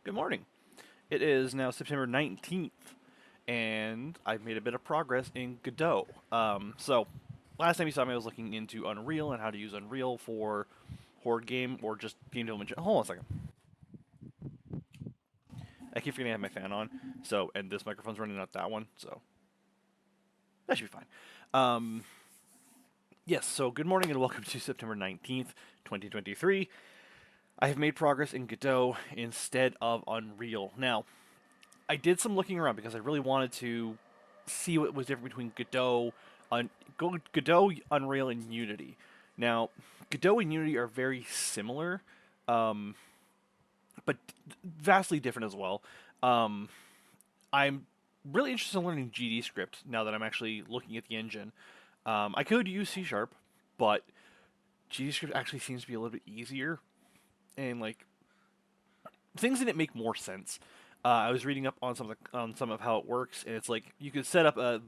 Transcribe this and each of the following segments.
Good morning. It is now September 19th, and I've made a bit of progress in Godot. So, last time you saw me, I was looking into Unreal and how to use Unreal for Horde Game or just game development. Hold on a second. I keep forgetting I have my fan on, so, and this microphone's running out that one, so that should be fine. Yes, so good morning and welcome to September 19th, 2023. I have made progress in Godot instead of Unreal. Now, I did some looking around because I really wanted to see what was different between Godot, Unreal, and Unity. Now, Godot and Unity are very similar, um, but vastly different as well. Um, I'm really interested in learning GD script now that I'm actually looking at the engine. I could use C Sharp, but GD script actually seems to be a little bit easier, and like things in it make more sense. I was reading up on some of how it works, and it's like you could set up a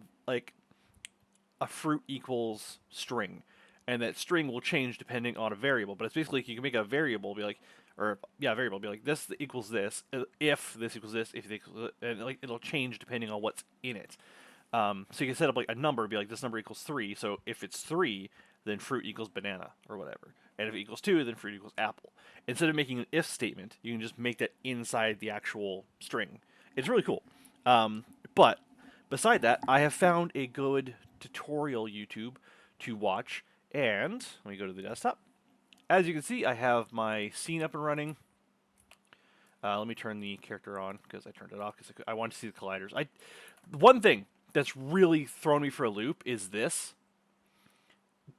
fruit equals string, and that string will change depending on a variable. But it's basically like you can make a variable be like, or yeah, variable be like this equals this, if this equals this, if this equals, and like it'll change depending on what's in it. So you can set up like a number, be like this number equals 3. So if it's 3, then fruit equals banana or whatever. And if it equals 2, then fruit equals apple. Instead of making an if statement, you can just make that inside the actual string. It's really cool. But beside that, I have found a good tutorial YouTube to watch. And let me go to the desktop. As you can see, I have my scene up and running. Let me turn the character on because I turned it off because I want to see the colliders. One thing that's really thrown me for a loop is this.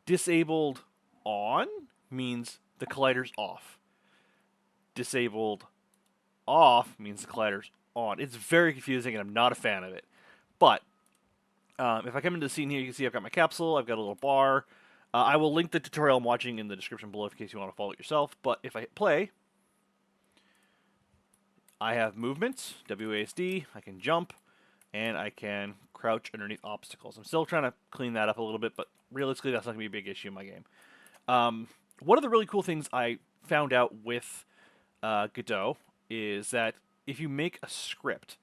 Disabled on means the collider's off. Disabled off means the collider's on. It's very confusing, and I'm not a fan of it. But if I come into the scene here, you can see I've got my capsule, I've got a little bar. I will link the tutorial I'm watching in the description below in case you want to follow it yourself. But if I hit play, I have movements, WASD, I can jump, and I can crouch underneath obstacles. I'm still trying to clean that up a little bit, but realistically, that's not going to be a big issue in my game. One of the really cool things I found out with Godot is that if you make a script,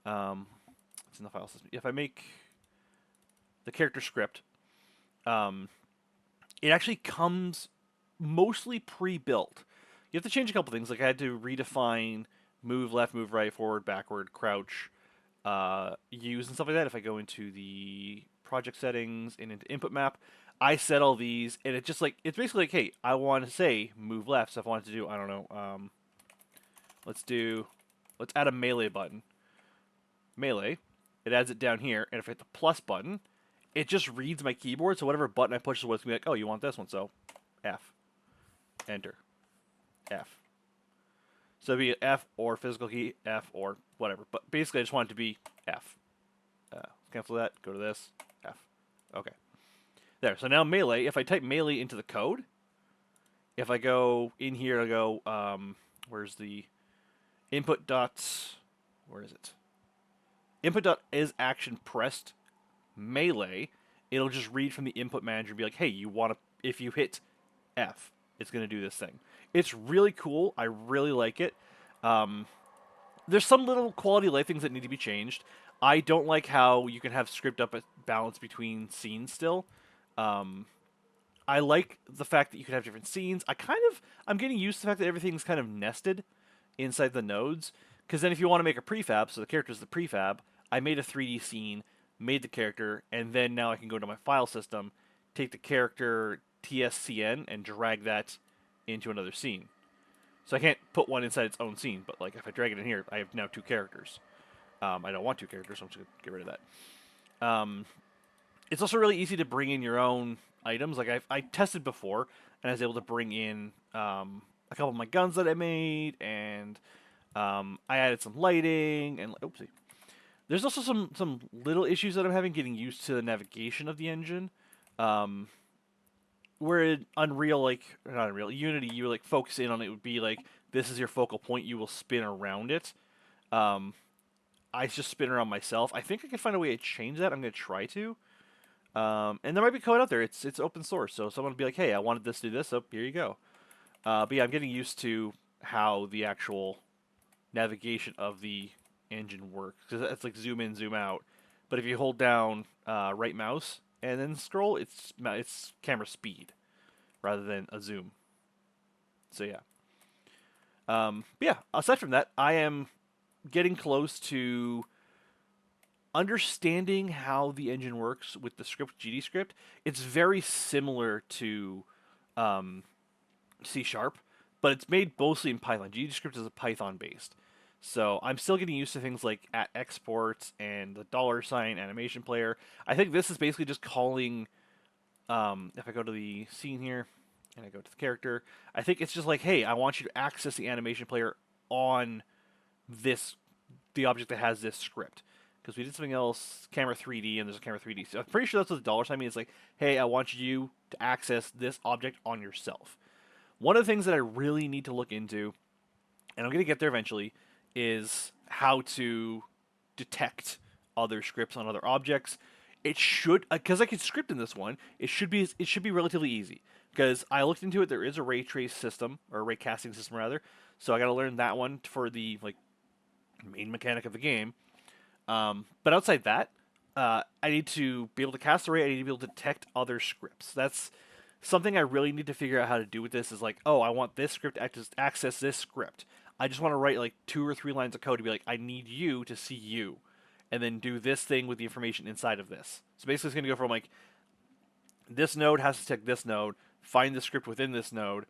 it's in the file system. If I make the character script, it actually comes mostly pre-built. You have to change a couple things. Like I had to redefine move left, move right, forward, backward, crouch, use and stuff like that. If I go into the project settings and into input map, I set all these, and it's just like it's basically like, hey, I want to say move left. So if I wanted to do, I don't know, let's add a melee button. Melee, it adds it down here, and if I hit the plus button, it just reads my keyboard. So whatever button I push is what's gonna be like. Oh, you want this one? So F, enter, F. So it'd be F or physical key, F or whatever. But basically, I just want it to be F. Cancel that. Go to this. F. Okay. There. So now melee. If I type melee into the code, if I go in here, I go. Where's the input dots? Where is it? Input dot is action pressed melee. It'll just read from the input manager and be like, hey, you want to? If you hit F, it's going to do this thing. It's really cool. I really like it. There's some little quality of life things that need to be changed. I don't like how you can have script up a balance between scenes still. I like the fact that you can have different scenes. I'm getting used to the fact that everything's kind of nested inside the nodes. Because then if you want to make a prefab, so the character's the prefab, I made a 3D scene, made the character, and then now I can go to my file system, take the character TSCN, and drag that into another scene. So I can't put one inside its own scene, but like if I drag it in here, I have now two characters. I don't want two characters, so I'm just going to get rid of that. It's also really easy to bring in your own items. Like I tested before, and I was able to bring in a couple of my guns that I made, and I added some lighting, and oopsie. There's also some little issues that I'm having getting used to the navigation of the engine. Where in Unreal, like not Unreal, Unity, you like focus in on it would be like this is your focal point. You will spin around it. I just spin around myself. I think I can find a way to change that. I'm gonna try to. And there might be code out there. It's open source, so someone would be like, hey, I wanted this to do this, so here you go. But yeah, I'm getting used to how the actual navigation of the engine works, because it's like zoom in, zoom out. But if you hold down right mouse and then scroll, it's camera speed rather than a zoom. So yeah. But yeah, aside from that, I am getting close to understanding how the engine works with the script GD script. It's very similar to um, C Sharp, but it's made mostly in Python. GD script is a Python based. So I'm still getting used to things like at exports and the $ animation player. I think this is basically just calling. If I go to the scene here and I go to the character, I think it's just like, hey, I want you to access the animation player on the object that has this script. Because we did something else, camera 3D, and there's a camera 3D. So I'm pretty sure that's what the $ means. It's like, hey, I want you to access this object on yourself. One of the things that I really need to look into, and I'm going to get there eventually, is how to detect other scripts on other objects. It should, because I can script in this one, it should be relatively easy. Because I looked into it, there is a ray trace system, or a ray casting system rather. So I got to learn that one for the main mechanic of the game. But outside that, I need to be able to cast array. I need to be able to detect other scripts. That's something I really need to figure out how to do with this. Is like, oh, I want this script to access this script. I just want to write like 2 or 3 lines of code to be like, I need you to see you, and then do this thing with the information inside of this. So basically, it's going to go from like, this node has to detect this node, find the script within this node,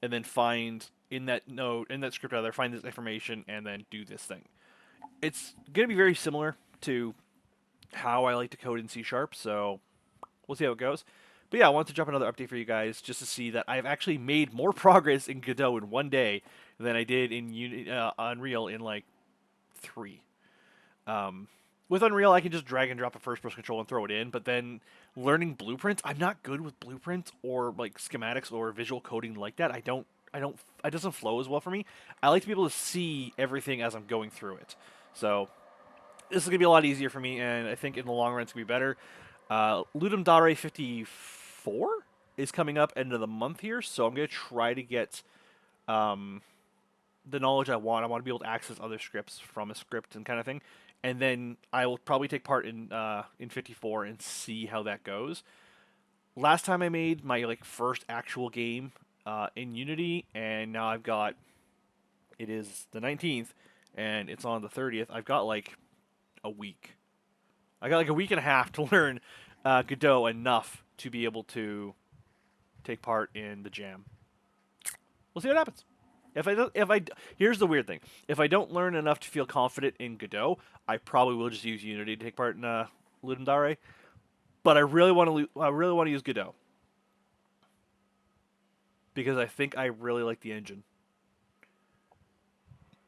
and then find in that script rather, find this information, and then do this thing. It's going to be very similar to how I like to code in C Sharp, so we'll see how it goes. But yeah, I wanted to drop another update for you guys just to see that I've actually made more progress in Godot in 1 day than I did in Unreal in like 3. With Unreal, I can just drag and drop a first-person control and throw it in, but then learning blueprints, I'm not good with blueprints or like schematics or visual coding like that. It doesn't flow as well for me. I like to be able to see everything as I'm going through it. So this is going to be a lot easier for me, and I think in the long run it's going to be better. Ludum Dare 54 is coming up end of the month here, so I'm going to try to get the knowledge I want. I want to be able to access other scripts from a script and kind of thing. And then I will probably take part in 54 and see how that goes. Last time I made my first actual game in Unity, and now it is the 19th, and it's on the 30th. I've got like a week. I got like a week and a half to learn Godot enough to be able to take part in the jam. We'll see what happens. Here's the weird thing. If I don't learn enough to feel confident in Godot, I probably will just use Unity to take part in Ludum Dare. But I really want to use Godot because I think I really like the engine.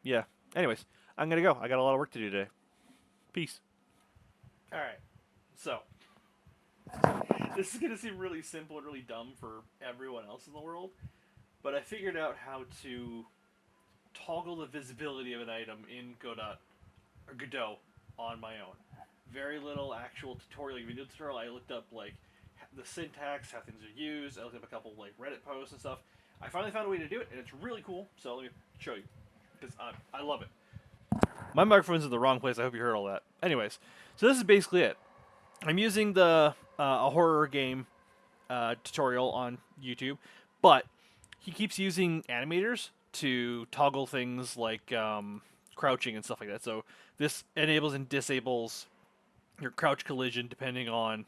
Yeah. Anyways, I'm gonna go. I got a lot of work to do today. Peace. All right. So this is gonna seem really simple and really dumb for everyone else in the world. But I figured out how to toggle the visibility of an item in Godot on my own. Very little actual tutorial, video tutorial. I looked up the syntax, how things are used. I looked up a couple Reddit posts and stuff. I finally found a way to do it, and it's really cool. So let me show you, because I love it. My microphone's in the wrong place. I hope you heard all that. Anyways, so this is basically it. I'm using the a horror game tutorial on YouTube, but he keeps using animators to toggle things like crouching and stuff like that. So this enables and disables your crouch collision depending on,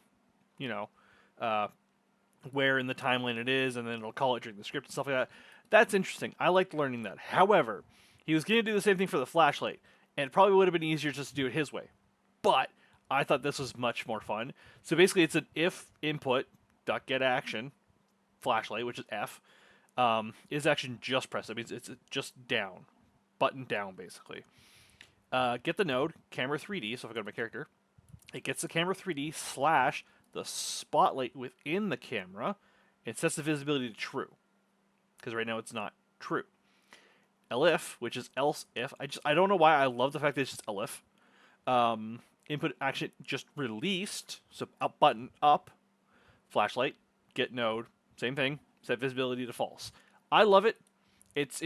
where in the timeline it is, and then it'll call it during the script and stuff like that. That's interesting. I liked learning that. However, he was going to do the same thing for the flashlight, and it probably would have been easier just to do it his way. But I thought this was much more fun. So basically, it's an if input dot get action flashlight, which is F. Is action just press. That means it's just down, button down, basically. Get the node, camera 3D. So if I go to my character, it gets the camera 3D / the spotlight within the camera. It sets the visibility to true, because right now it's not true. Elif, which is else if. I don't know why I love the fact that it's just elif. Input action just released. So up button up, flashlight, get node, same thing. Set visibility to false. I love it. It's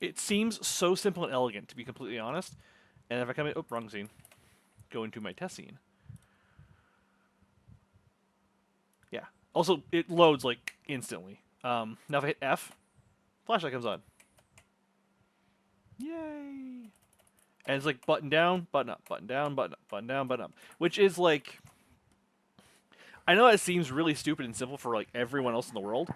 It seems so simple and elegant, to be completely honest. And if I come in, oh, wrong scene. Go into my test scene. Yeah. Also, it loads like instantly. Now if I hit F, flashlight comes on. Yay! And it's like button down, button up, button down, button up, button down, button up. Which is like, I know it seems really stupid and simple for like everyone else in the world,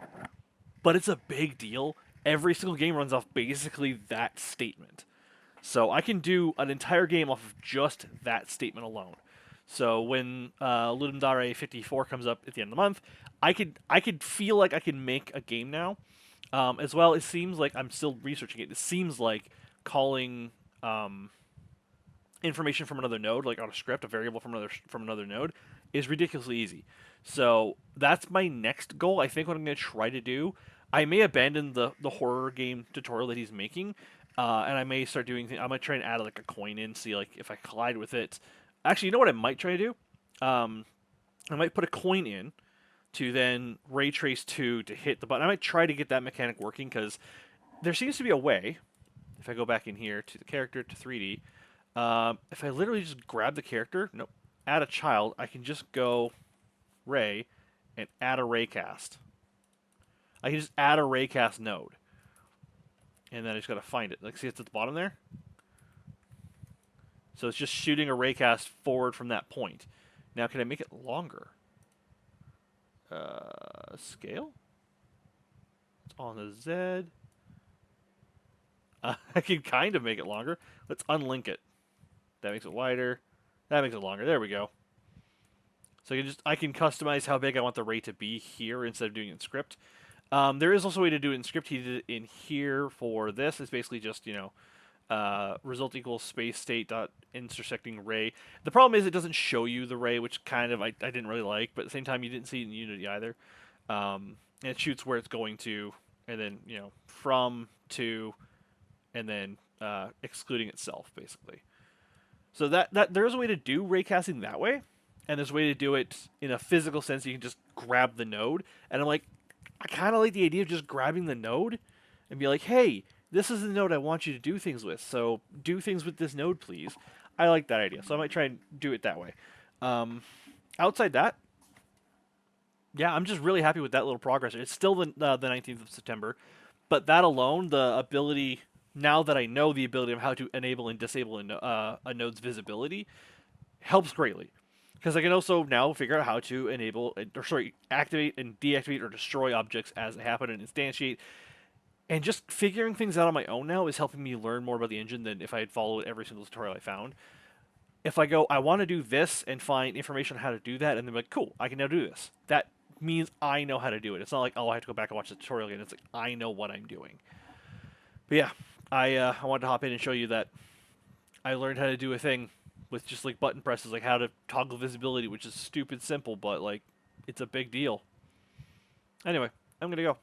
but it's a big deal. Every single game runs off basically that statement. So I can do an entire game off of just that statement alone. So when Ludum Dare 54 comes up at the end of the month, I could feel like I can make a game now. As well, it seems like I'm still researching it. It seems like calling information from another node, like on a script, a variable from another node, is ridiculously easy. So that's my next goal. I think what I'm going to try to do, I may abandon the horror game tutorial that he's making, and I may start doing. I might try and add like a coin in, see like if I collide with it. Actually, you know what I might try to do? I might put a coin in to then ray trace 2 to hit the button. I might try to get that mechanic working because there seems to be a way. If I go back in here to the character to 3D, if I literally just grab the character, nope, add a child, I can just go ray and add a raycast. I can just add a raycast node. And then I just got to find it. Like, see, it's at the bottom there? So it's just shooting a raycast forward from that point. Now, can I make it longer? Scale? It's on the Z. I can kind of make it longer. Let's unlink it. That makes it wider. That makes it longer. There we go. So I can customize how big I want the ray to be here instead of doing it in script. There is also a way to do it in script. He did it in here for this. It's basically just, result equals space state dot intersecting ray. The problem is it doesn't show you the ray, which kind of I didn't really like, but at the same time you didn't see it in Unity either. And it shoots where it's going to, and then, from, to, and then excluding itself, basically. So that there's a way to do raycasting that way, and there's a way to do it in a physical sense. You can just grab the node, and I'm like, I kind of like the idea of just grabbing the node and be like, hey, this is the node I want you to do things with, so do things with this node, please. I like that idea, so I might try and do it that way. Outside that, yeah, I'm just really happy with that little progress. It's still the 19th of September, but that alone, the ability, now that I know the ability of how to enable and disable a node's visibility, helps greatly. Because I can also now figure out how to enable, activate and deactivate or destroy objects as they happen and instantiate. And just figuring things out on my own now is helping me learn more about the engine than if I had followed every single tutorial I found. If I go, I want to do this and find information on how to do that, and then be like, cool, I can now do this. That means I know how to do it. It's not like, oh, I have to go back and watch the tutorial again. It's like, I know what I'm doing. But yeah, I wanted to hop in and show you that I learned how to do a thing with just like button presses, like how to toggle visibility, which is stupid simple, but like it's a big deal. Anyway, I'm gonna go.